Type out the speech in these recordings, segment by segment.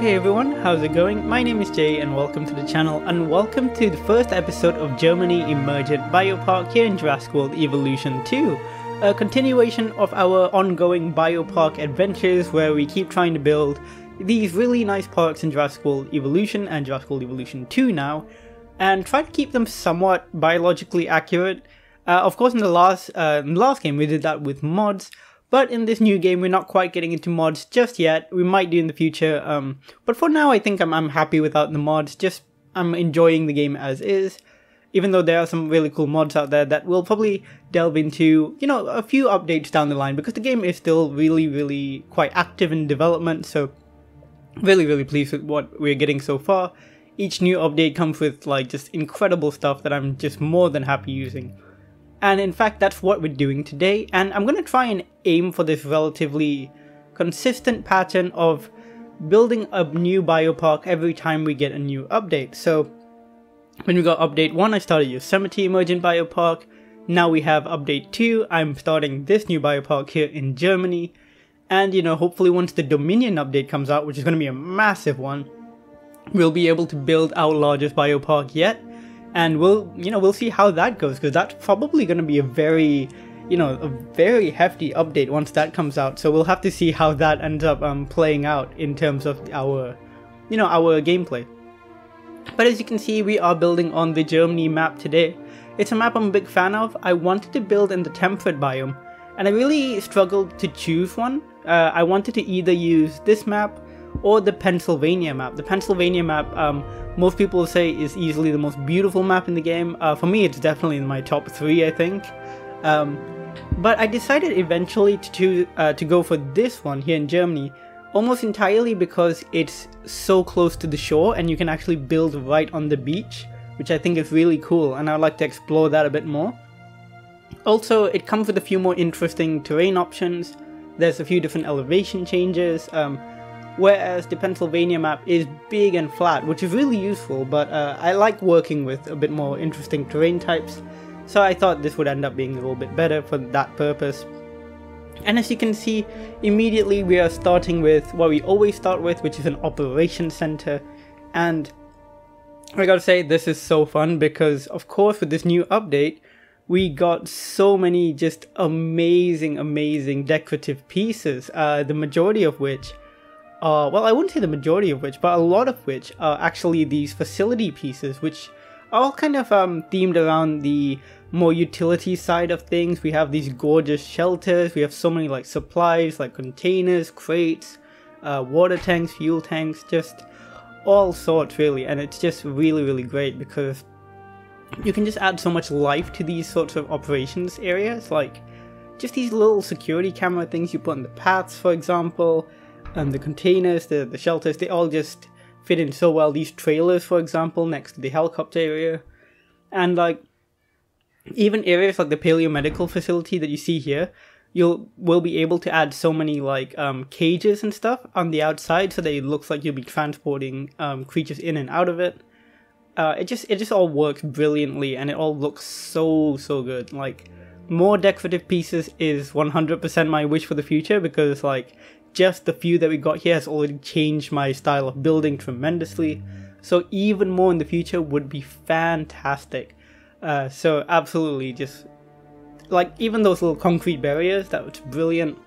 Hey everyone, how's it going? My name is Jay and welcome to the channel, and welcome to the first episode of Germany Emergent Biopark here in Jurassic World Evolution 2. A continuation of our ongoing biopark adventures where we keep trying to build these really nice parks in Jurassic World Evolution and Jurassic World Evolution 2 now, and try to keep them somewhat biologically accurate. Of course in the last game we did that with mods, but in this new game we're not quite getting into mods just yet. We might do in the future, but for now I think I'm happy without the mods. I'm enjoying the game as is, even though there are some really cool mods out there that we'll probably delve into, you know, a few updates down the line, because the game is still really quite active in development, so really pleased with what we're getting so far. Each new update comes with like just incredible stuff that I'm just more than happy using. And in fact, that's what we're doing today, and I'm going to try and aim for this relatively consistent pattern of building a new biopark every time we get a new update. So when we got update 1, I started Yosemite Emergent Biopark. Now we have update 2, I'm starting this new biopark here in Germany. And you know, hopefully once the Dominion update comes out, which is going to be a massive one, we'll be able to build our largest biopark yet. And we'll see how that goes, because that's probably going to be a very hefty update once that comes out. So we'll have to see how that ends up playing out in terms of our gameplay. But as you can see, we are building on the Germany map today. It's a map I'm a big fan of. I wanted to build in the temperate biome, and I really struggled to choose one. I wanted to either use this map or the Pennsylvania map. The Pennsylvania map, most people say, is easily the most beautiful map in the game. For me, it's definitely in my top 3, I think. But I decided eventually to go for this one here in Germany, almost entirely because it's so close to the shore and you can actually build right on the beach, which I think is really cool, and I'd like to explore that a bit more. Also, it comes with a few more interesting terrain options. There's a few different elevation changes, whereas the Pennsylvania map is big and flat, which is really useful, but I like working with a bit more interesting terrain types, so I thought this would end up being a little bit better for that purpose. And as you can see, immediately we are starting with what we always start with, which is an operations center. And I gotta say, this is so fun because, of course, with this new update, we got so many just amazing decorative pieces, the majority of which are, well, I wouldn't say the majority of which, but a lot of which are actually these facility pieces, which are all kind of themed around the more utility side of things. We have these gorgeous shelters, we have so many like supplies, like containers, crates, water tanks, fuel tanks, just all sorts really, and it's just really great because you can just add so much life to these sorts of operations areas, like just these little security camera things you put in the paths, for example, and the containers, the shelters, they all just fit in so well. These trailers, for example, next to the helicopter area, and like even areas like the paleomedical facility that you see here, will be able to add so many like cages and stuff on the outside, so that it looks like you'll be transporting creatures in and out of it. It just all works brilliantly, and it all looks so good. Like, more decorative pieces is 100% my wish for the future, because like just the few that we got here has already changed my style of building tremendously. So even more in the future would be fantastic. So absolutely, just like even those little concrete barriers, that was brilliant.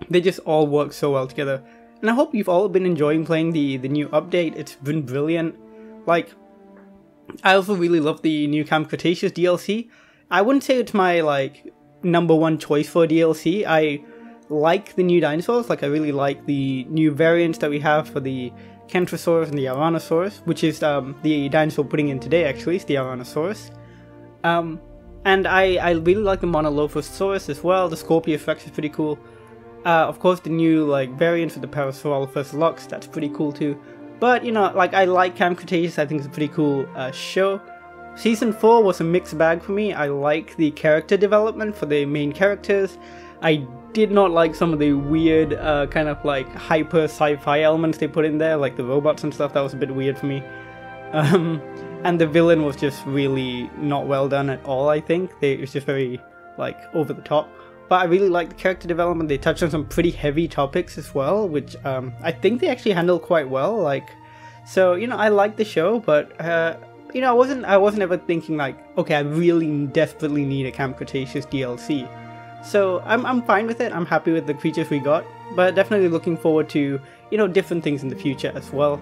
They just all work so well together. And I hope you've all been enjoying playing the new update. It's been brilliant. Like, I also really love the new Camp Cretaceous DLC. I wouldn't say it's my like #1 choice for DLC. I like the new dinosaurs. Like, I really like the new variants that we have for the Kentrosaurus and the Tyrannosaurus, which is the dinosaur we're putting in today. Actually, it's the Tyrannosaurus. And I really like the Monolophosaurus as well. The Scorpiofex is pretty cool. Of course, the new like variant for the Parasaurolophus Lux, that's pretty cool too. But you know, like, I like Camp Cretaceous. I think it's a pretty cool show. Season 4 was a mixed bag for me. I like the character development for the main characters. I did not like some of the weird kind of like hyper sci-fi elements they put in there, like the robots and stuff. That was a bit weird for me. And the villain was just really not well done at all, I think. It was just very like over the top. but I really like the character development. They touched on some pretty heavy topics as well, which I think they actually handled quite well. Like, so you know, I like the show, but you know, I wasn't ever thinking like, okay, I really desperately need a Camp Cretaceous DLC. So I'm fine with it. I'm happy with the creatures we got, but definitely looking forward to, you know, different things in the future as well.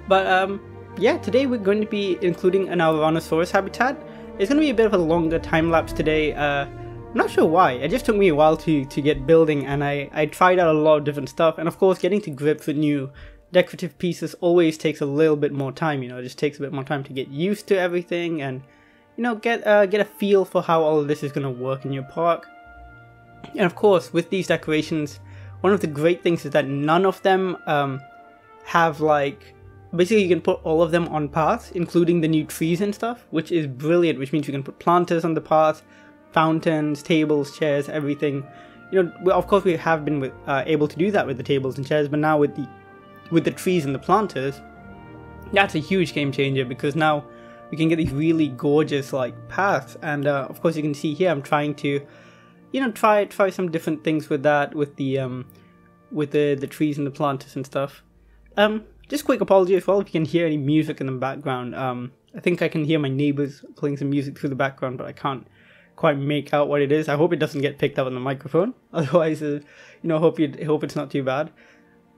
But yeah, today we're going to be including an Tyrannosaurus habitat. It's going to be a bit of a longer time lapse today. I'm not sure why. It just took me a while to get building, and I tried out a lot of different stuff. And of course, getting to grips with new decorative pieces always takes a little bit more time. You know, it just takes a bit more time to get used to everything and, you know, get a feel for how all of this is going to work in your park. And of course, with these decorations, one of the great things is that none of them have like, basically you can put all of them on paths, including the new trees and stuff, which is brilliant, which means you can put planters on the path, fountains, tables, chairs, everything. You know, of course we have been able to do that with the tables and chairs, but now with the trees and the planters, that's a huge game changer, because now we can get these really gorgeous like paths. And of course you can see here I'm trying to, you know, try some different things with that, with the trees and the planters and stuff. Just quick apology as well if you can hear any music in the background. I think I can hear my neighbors playing some music through the background, but I can't quite make out what it is. I hope it doesn't get picked up on the microphone. Otherwise, you know, hope it's not too bad.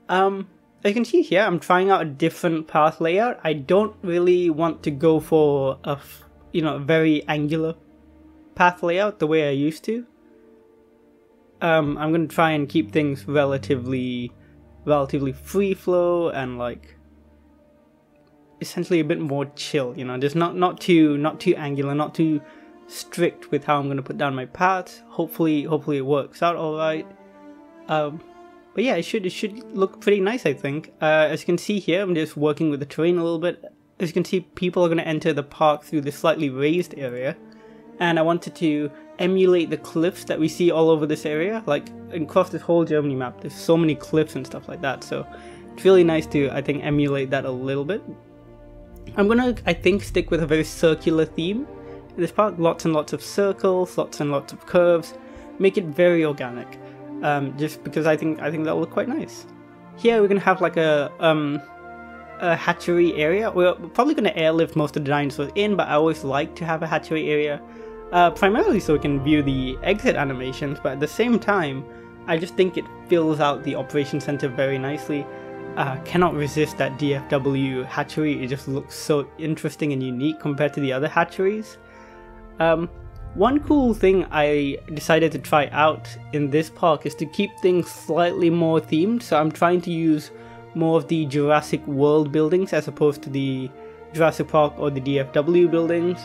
As you can see here, I'm trying out a different path layout. I don't really want to go for a very angular path layout the way I used to. I'm going to try and keep things relatively free flow and like essentially a bit more chill, you know, just not too angular, not too strict with how I'm going to put down my paths. Hopefully it works out all right. But yeah, it should look pretty nice, I think. As you can see here, I'm just working with the terrain a little bit. As you can see, people are going to enter the park through this slightly raised area, and I wanted to emulate the cliffs that we see all over this area. Like across this whole Germany map, there's so many cliffs and stuff like that, so it's really nice to, I think, emulate that a little bit. I'm gonna, I think, stick with a very circular theme in this park. Lots and lots of circles, lots and lots of curves, make it very organic. Just because I think that'll look quite nice. Here we're gonna have like a hatchery area. We're probably gonna airlift most of the dinosaurs in, but I always like to have a hatchery area. Primarily so we can view the exit animations, but at the same time, I just think it fills out the operation center very nicely. Cannot resist that DFW hatchery. It just looks so interesting and unique compared to the other hatcheries. One cool thing I decided to try out in this park is to keep things slightly more themed. So I'm trying to use more of the Jurassic World buildings as opposed to the Jurassic Park or the DFW buildings.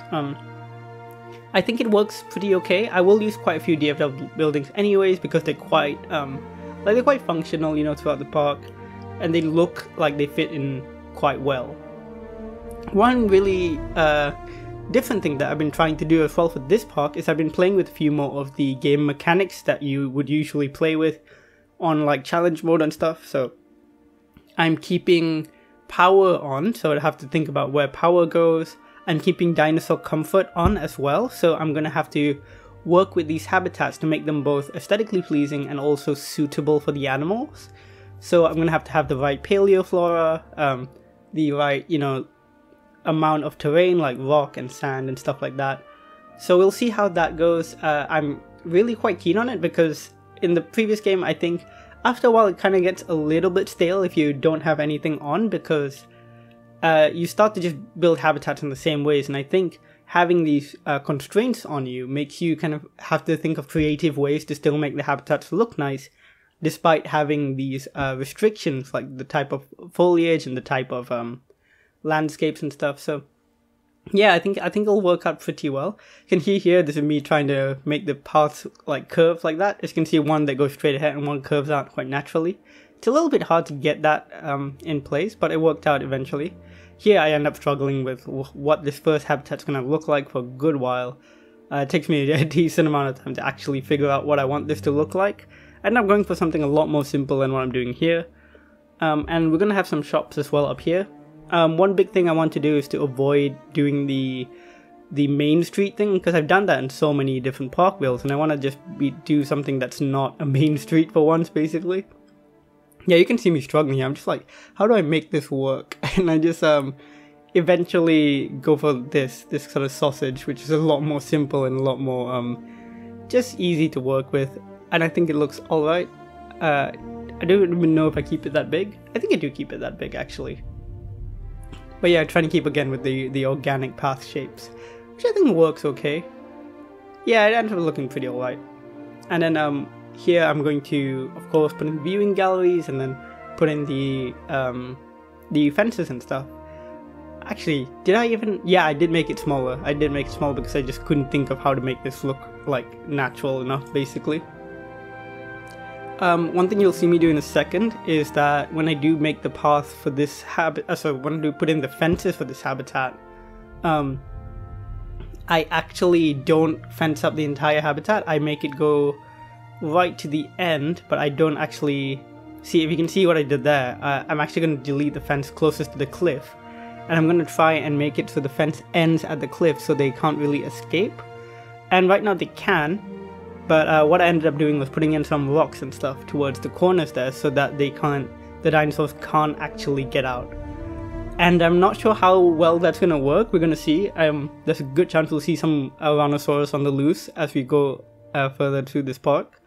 I think it works pretty okay. I will use quite a few DFW buildings anyways because they're quite functional, you know, throughout the park, and they look like they fit in quite well. One really different thing that I've been trying to do as well for this park is I've been playing with a few more of the game mechanics that you would usually play with on like challenge mode and stuff. So I'm keeping power on, so I have to think about where power goes. I'm keeping dinosaur comfort on as well, so I'm going to have to work with these habitats to make them both aesthetically pleasing and also suitable for the animals. So I'm going to have the right paleoflora, the right, you know, amount of terrain like rock and sand and stuff like that. So we'll see how that goes. I'm really quite keen on it because in the previous game, I think after a while it kind of gets a little bit stale if you don't have anything on, because you start to just build habitats in the same ways, and I think having these constraints on you makes you kind of have to think of creative ways to still make the habitats look nice despite having these restrictions like the type of foliage and the type of landscapes and stuff. So yeah, I think it'll work out pretty well. You can hear here, this is me trying to make the paths like curve like that. As you can see, one that goes straight ahead and one curves out quite naturally. It's a little bit hard to get that in place, but it worked out eventually. Here I end up struggling with what this first habitat's going to look like for a good while. It takes me a decent amount of time to actually figure out what I want this to look like. I end up going for something a lot more simple than what I'm doing here. And we're going to have some shops as well up here. One big thing I want to do is to avoid doing the the main street thing, because I've done that in so many different park builds, and I want to just do something that's not a main street for once, basically. Yeah, you can see me struggling here. I'm just like, how do I make this work? And I just eventually go for this sort of sausage, which is a lot more simple and a lot more just easy to work with, and I think it looks alright. I don't even know if I keep it that big. I think I do keep it that big, actually. But yeah, trying to keep again with the organic path shapes, which I think works okay. Yeah, it ends up looking pretty alright. And then here I'm going to, of course, put in viewing galleries and then put in the fences and stuff. Actually, did I even? Yeah, I did make it smaller. I did make it smaller because I just couldn't think of how to make this look like natural enough, basically. One thing you'll see me do in a second is that when I do make the path for this when I do put in the fences for this habitat, I actually don't fence up the entire habitat. I make it go right to the end, but I don't actually see. If you can see what I did there, I'm actually going to delete the fence closest to the cliff, and I'm going to try and make it so the fence ends at the cliff so they can't really escape. And right now they can. But what I ended up doing was putting in some rocks and stuff towards the corners there so that the dinosaurs can't actually get out. And I'm not sure how well that's going to work. We're going to see. There's a good chance we'll see some Tyrannosaurus on the loose as we go further through this park.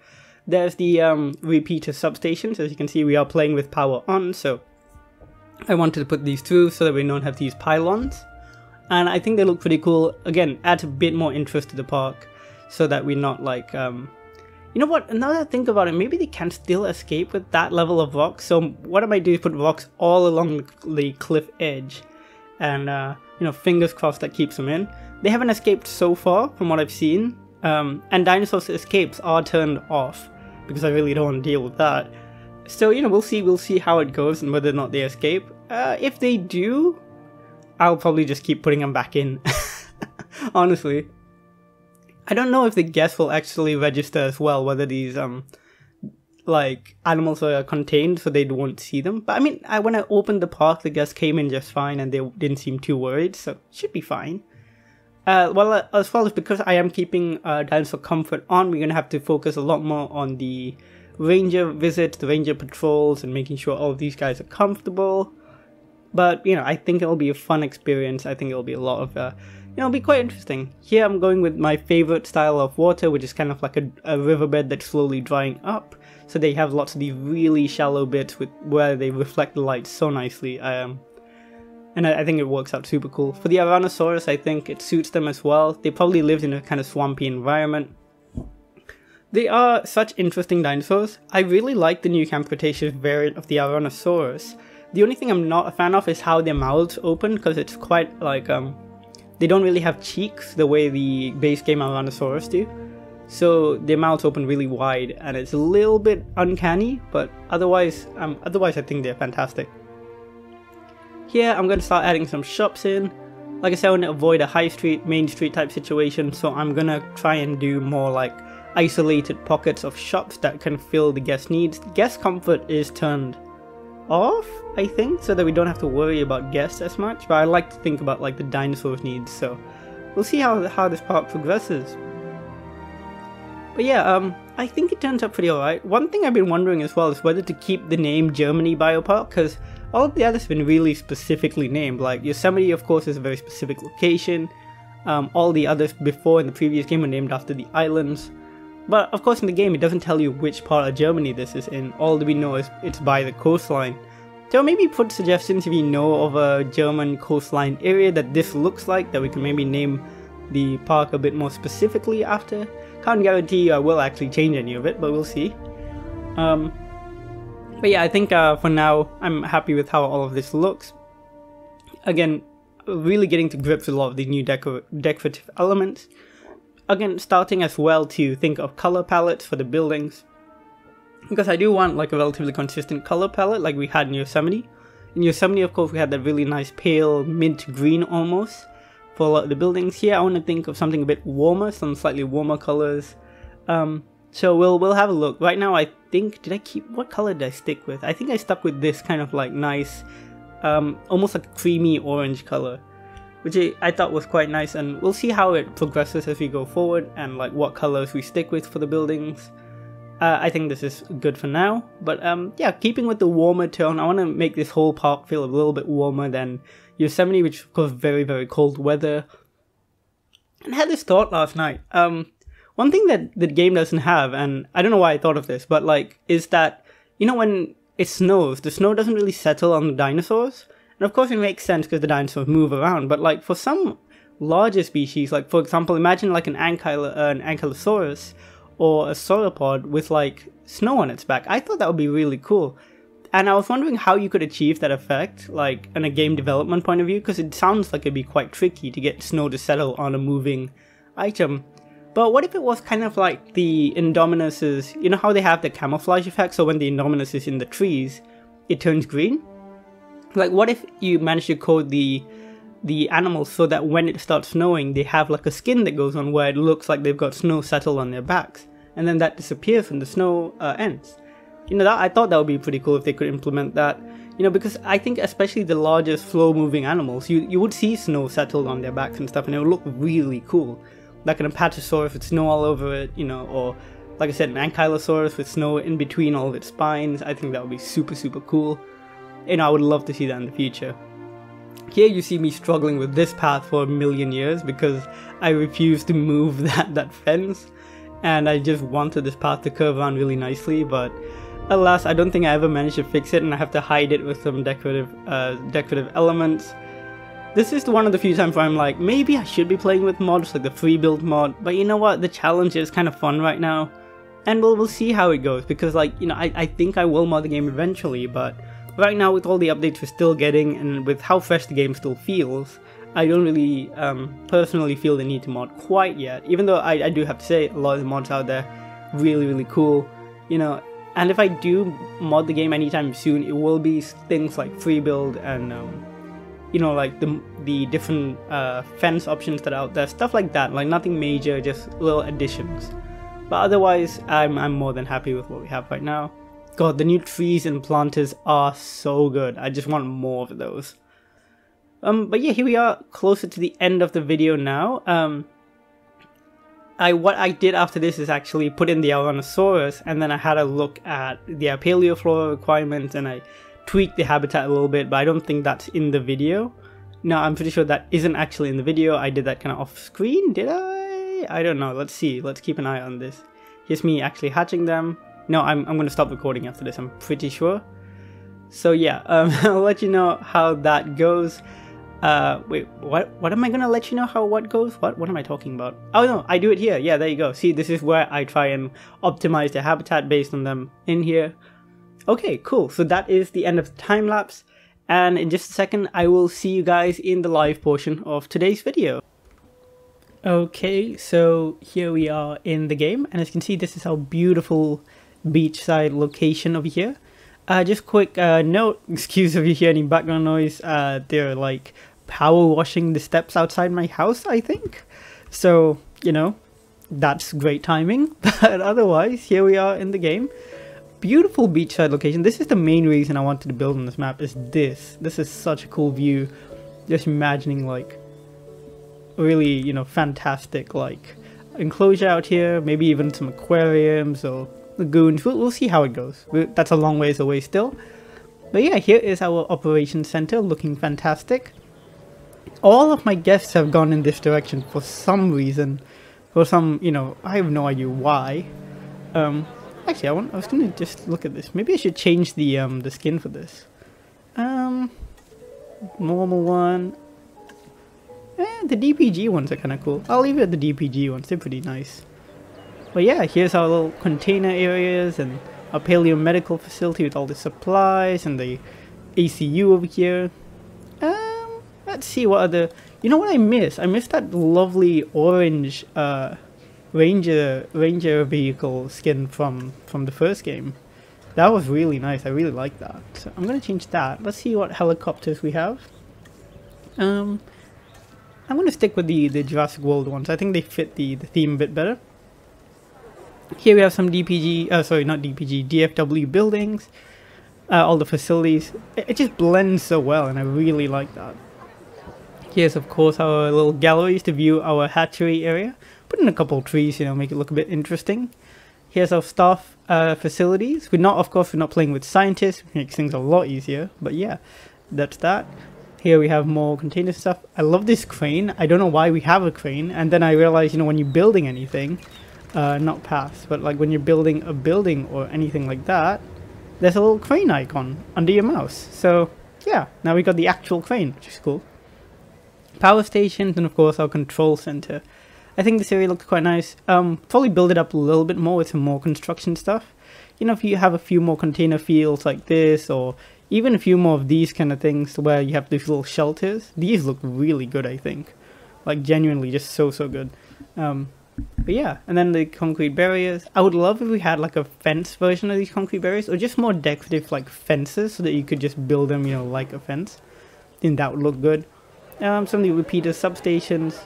There's the repeater substations. As you can see, we are playing with power on, so I wanted to put these through so that we don't have these pylons. And I think they look pretty cool. Again, adds a bit more interest to the park, so that we're not like, you know what, now that I think about it, maybe they can still escape with that level of rocks. So what I might do is put rocks all along the cliff edge, and you know, fingers crossed that keeps them in. They haven't escaped so far from what I've seen, and dinosaurs escapes are turned off because I really don't want to deal with that. So, you know, we'll see how it goes and whether or not they escape. If they do, I'll probably just keep putting them back in. Honestly, I don't know if the guests will actually register as well, whether these like animals are contained so they won't see them. But I mean, when I opened the park, the guests came in just fine and they didn't seem too worried, so it should be fine. Well, as well as because I am keeping dinosaur comfort on, we're gonna have to focus a lot more on the ranger visits, the ranger patrols, and making sure all of these guys are comfortable. But you know, I think it'll be a fun experience. I think it'll be a lot of you know, it'll be quite interesting. Here I'm going with my favorite style of water, which is kind of like a riverbed that's slowly drying up. So they have lots of these really shallow bits where they reflect the light so nicely. And I think it works out super cool. For the Tyrannosaurus, I think it suits them as well. They probably lived in a kind of swampy environment. They are such interesting dinosaurs. I really like the new Camp Cretaceous variant of the Tyrannosaurus. The only thing I'm not a fan of is how their mouths open, because it's quite like they don't really have cheeks the way the base game Tyrannosaurus do. So their mouths open really wide and it's a little bit uncanny, but otherwise I think they're fantastic. Here I'm going to start adding some shops in. Like I said, I want to avoid a high street, main street type situation, so I'm going to try and do more like isolated pockets of shops that can fill the guest needs. Guest comfort is turned off, I think, so that we don't have to worry about guests as much, but I like to think about like the dinosaurs' needs, so we'll see how this park progresses. But yeah, I think it turns out pretty alright. One thing I've been wondering as well is whether to keep the name Germany Biopark, because all of the others have been really specifically named. Like Yosemite, of course, is a very specific location. All the others before in the previous game were named after the islands. But of course in the game it doesn't tell you which part of Germany this is in. All that we know is it's by the coastline. So maybe put suggestions if you know of a German coastline area that this looks like, that we can maybe name the park a bit more specifically after. Can't guarantee I will actually change any of it, but we'll see. But yeah, I think for now I'm happy with how all of this looks. Again, really getting to grips with a lot of the new decorative elements. Again, starting as well to think of color palettes for the buildings, because I do want like a relatively consistent color palette like we had in Yosemite. In Yosemite, of course, we had that really nice pale mint green almost for a lot of the buildings. Here I want to think of something a bit warmer, some slightly warmer colors. So we'll have a look. Right now I think, what color did I stick with? I think I stuck with this kind of like nice, almost like creamy orange color. which I thought was quite nice, and we'll see how it progresses as we go forward and like what colors we stick with for the buildings. I think this is good for now, but yeah, keeping with the warmer tone, I want to make this whole park feel a little bit warmer than Yosemite, which of course very, very cold weather. And I had this thought last night. One thing that the game doesn't have, and I don't know why I thought of this, but like, is that, you know, when it snows, the snow doesn't really settle on the dinosaurs. And of course it makes sense because the dinosaurs move around, but like for some larger species, like for example, imagine like an ankylosaurus or a sauropod with like snow on its back. I thought that would be really cool. And I was wondering how you could achieve that effect, like in a game development point of view, because it sounds like it'd be quite tricky to get snow to settle on a moving item. But what if it was kind of like the Indominus's, you know how they have the camouflage effect, so when the Indominus is in the trees, it turns green? Like what if you manage to code the animals so that when it starts snowing, they have like a skin that goes on where it looks like they've got snow settled on their backs, and then that disappears when the snow ends. You know, I thought that would be pretty cool if they could implement that. You know, because I think especially the largest slow-moving animals, you would see snow settled on their backs and stuff, and it would look really cool. Like an Apatosaurus with snow all over it, you know, or like I said, an Ankylosaurus with snow in between all of its spines. I think that would be super, super cool. You know, I would love to see that in the future. Here you see me struggling with this path for a million years because I refuse to move that fence, and I just wanted this path to curve around really nicely, but alas, I don't think I ever managed to fix it, and I have to hide it with some decorative elements. This is one of the few times where I'm like, maybe I should be playing with mods, like the free build mod, but you know what, the challenge is kind of fun right now, and we'll see how it goes, because like, you know, I think I will mod the game eventually, but right now with all the updates we're still getting, and with how fresh the game still feels, I don't really personally feel the need to mod quite yet, even though I do have to say, a lot of the mods out there, really, really cool, you know, and if I do mod the game anytime soon, it will be things like free build and you know, like the different fence options that are out there, stuff like that, like nothing major, just little additions. But otherwise, I'm more than happy with what we have right now. God, the new trees and planters are so good. I just want more of those. But yeah, here we are, closer to the end of the video now. What I did after this is actually put in the Tyrannosaurus, and then I had a look at the paleoflora requirements, and I tweaked the habitat a little bit, but I don't think that's in the video. No, I'm pretty sure that isn't actually in the video. I did that kind of off screen, did I? I don't know. Let's see. Let's keep an eye on this. Here's me actually hatching them. No, I'm going to stop recording after this, I'm pretty sure. So yeah, I'll let you know how that goes. Wait, what am I going to let you know how what goes? What am I talking about? Oh no, I do it here. Yeah, there you go. See, this is where I try and optimize the habitat based on them in here. Okay, cool. So that is the end of the time lapse, and in just a second I will see you guys in the live portion of today's video. Okay, so here we are in the game, and as you can see, this is our beautiful beachside location over here. Just quick note, excuse if you hear any background noise, they're like power washing the steps outside my house, I think. So, you know, that's great timing, but otherwise, here we are in the game. Beautiful beachside location. This is the main reason I wanted to build on this map, is this. This is such a cool view. Just imagining like really, you know, fantastic like enclosure out here, maybe even some aquariums or lagoons. We'll see how it goes. That's a long ways away still. But yeah, here is our operations center, looking fantastic. All of my guests have gone in this direction for some reason. For some, you know, I have no idea why. Actually, I was gonna just look at this. Maybe I should change the skin for this. Normal one. The DPG ones are kind of cool. I'll leave it at the DPG ones. They're pretty nice. But yeah, here's our little container areas and our paleomedical facility with all the supplies and the ACU over here. Let's see what other... You know what I miss? I miss that lovely orange Ranger vehicle skin from the first game. That was really nice. I really like that. So I'm gonna change that. Let's see what helicopters we have. I'm gonna stick with the Jurassic World ones. I think they fit the theme a bit better. Here we have some DPG, sorry, not DPG, DFW buildings. All the facilities. It just blends so well, and I really like that. Here's of course our little galleries to view our hatchery area. Put in a couple of trees, you know, make it look a bit interesting. Here's our staff facilities. We're not playing with scientists, which makes things a lot easier. But yeah, that's that. Here we have more container stuff. I love this crane. I don't know why we have a crane. And then I realized, you know, when you're building anything, not paths, but like when you're building a building or anything like that, there's a little crane icon under your mouse. So yeah, now we got the actual crane, which is cool. Power stations, and of course our control center. I think this area looks quite nice. Probably build it up a little bit more with some more construction stuff. You know, if you have a few more container fields like this, or even a few more of these kind of things where you have these little shelters. These look really good, I think. Like genuinely just so good. But yeah, and then the concrete barriers. I would love if we had like a fence version of these concrete barriers, or just more decorative like fences so that you could just build them, you know, like a fence. I think that would look good. Some of the repeater substations.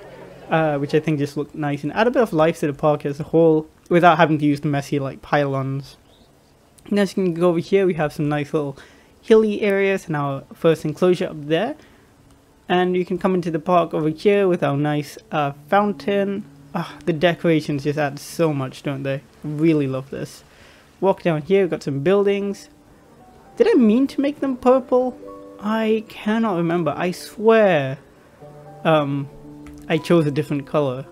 Which I think just look nice and add a bit of life to the park as a whole without having to use the messy like pylons. And as you can go over here, we have some nice little hilly areas and our first enclosure up there. And you can come into the park over here with our nice fountain. The decorations just add so much, don't they? Really love this. Walk down here, we've got some buildings. Did I mean to make them purple? I cannot remember. I swear. I chose a different color.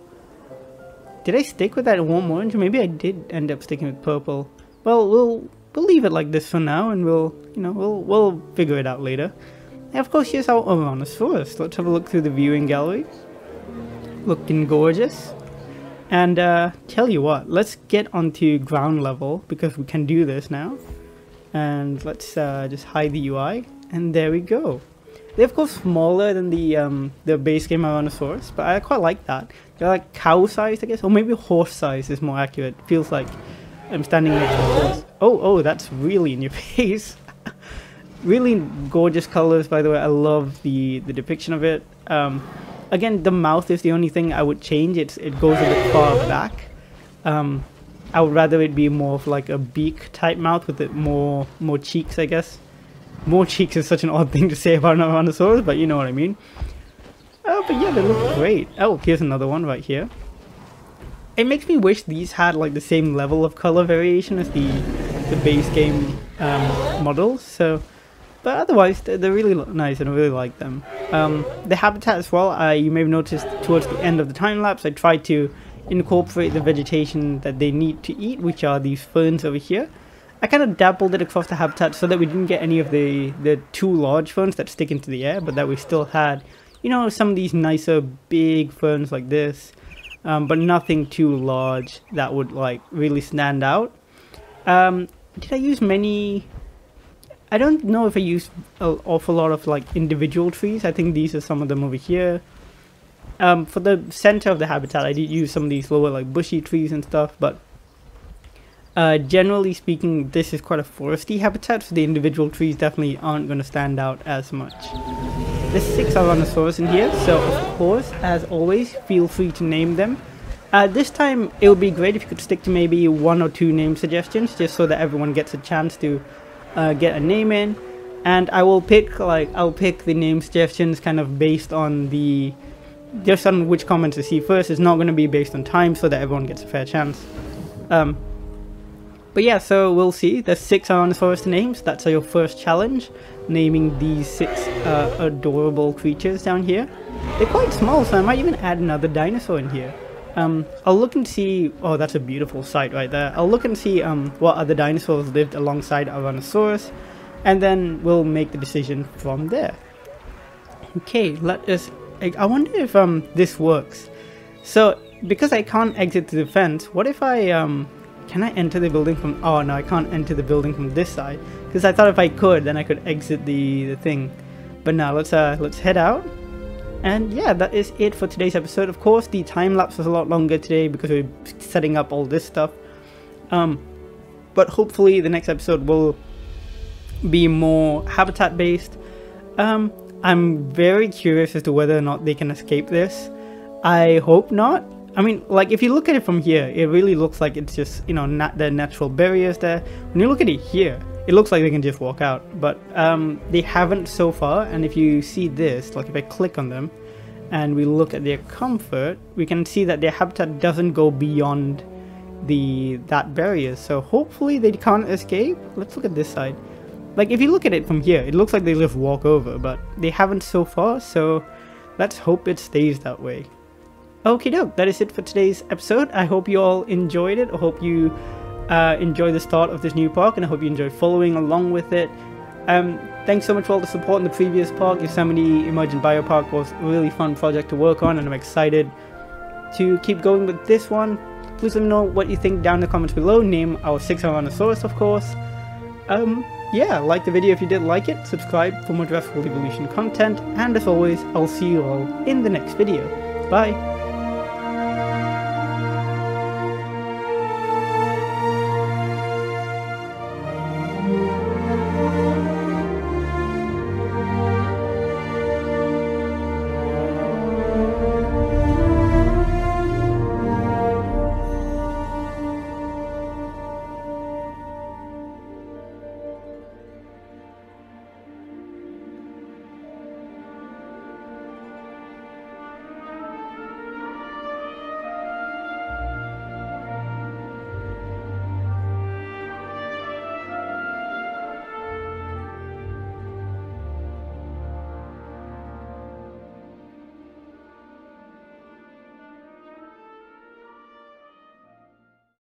Did I stick with that warm orange? Maybe I did end up sticking with purple. Well, we'll leave it like this for now, and we'll figure it out later. And of course, here's our Tyrannosaurus. Let's have a look through the viewing gallery. Looking gorgeous. And tell you what, let's get onto ground level because we can do this now. And let's just hide the UI, and there we go. They're of course smaller than the base game Tyrannosaurus, but I quite like that. They're like cow sized, I guess, or maybe horse sized is more accurate. It feels like I'm standing next to a horse. Oh, that's really in your face. Really gorgeous colors, by the way. I love the depiction of it. Again, the mouth is the only thing I would change. It goes a bit far back. I would rather it be more of like a beak type mouth with it more cheeks, I guess. More cheeks is such an odd thing to say about Tyrannosaurus, but you know what I mean. But yeah, they look great. Oh, here's another one right here. It makes me wish these had like the same level of color variation as the base game models. So, but otherwise, they really look nice and I really like them. The habitat as well. You may have noticed towards the end of the time lapse, I tried to incorporate the vegetation that they need to eat, which are these ferns over here. I kind of dabbled it across the habitat so that we didn't get any of the too large ferns that stick into the air, but that we still had, you know, some of these nicer big ferns like this, but nothing too large that would like really stand out. Did I use many? I don't know if I used an awful lot of like individual trees. I think these are some of them over here. For the center of the habitat, I did use some of these lower like bushy trees and stuff, but generally speaking, this is quite a foresty habitat, so the individual trees definitely aren't going to stand out as much. There's 6 Tyrannosaurus in here, so of course, as always, feel free to name them. This time, it would be great if you could stick to maybe 1 or 2 name suggestions, just so that everyone gets a chance to get a name in. And I will pick, I'll pick the name suggestions kind of based on just on which comments I see first. It's not going to be based on time, so that everyone gets a fair chance. But yeah, so we'll see. There's 6 Tyrannosaurus names. That's your first challenge, naming these 6 adorable creatures down here. They're quite small, so I might even add another dinosaur in here. I'll look and see. Oh, that's a beautiful sight right there. I'll look and see what other dinosaurs lived alongside Tyrannosaurus, and then we'll make the decision from there. Okay, let us. I wonder if this works. So because I can't exit to the fence, what if I can I enter the building from... Oh no, I can't enter the building from this side. Because I thought if I could, then I could exit the thing. But now, let's head out. And yeah, that is it for today's episode. Of course, the time-lapse was a lot longer today because we're setting up all this stuff. But hopefully the next episode will be more habitat-based. I'm very curious as to whether or not they can escape this. I hope not. I mean, like, if you look at it from here, it really looks like it's just, you know, their natural barriers there. When you look at it here, it looks like they can just walk out. But they haven't so far, and if you see this, like if I click on them, and we look at their comfort, we can see that their habitat doesn't go beyond that barrier, so hopefully they can't escape. Let's look at this side. Like, if you look at it from here, it looks like they live walkover, but they haven't so far, so let's hope it stays that way. Okie doke, that is it for today's episode. I hope you all enjoyed it. I hope you enjoy the start of this new park, and I hope you enjoy following along with it. Thanks so much for all the support in the previous park. Yosemite Emergent Biopark was a really fun project to work on, and I'm excited to keep going with this one. Please let me know what you think down in the comments below. Name our 6 Tyrannosaurus, of course. Yeah, like the video if you did like it, subscribe for more Jurassic World Evolution content, and as always, I'll see you all in the next video. Bye!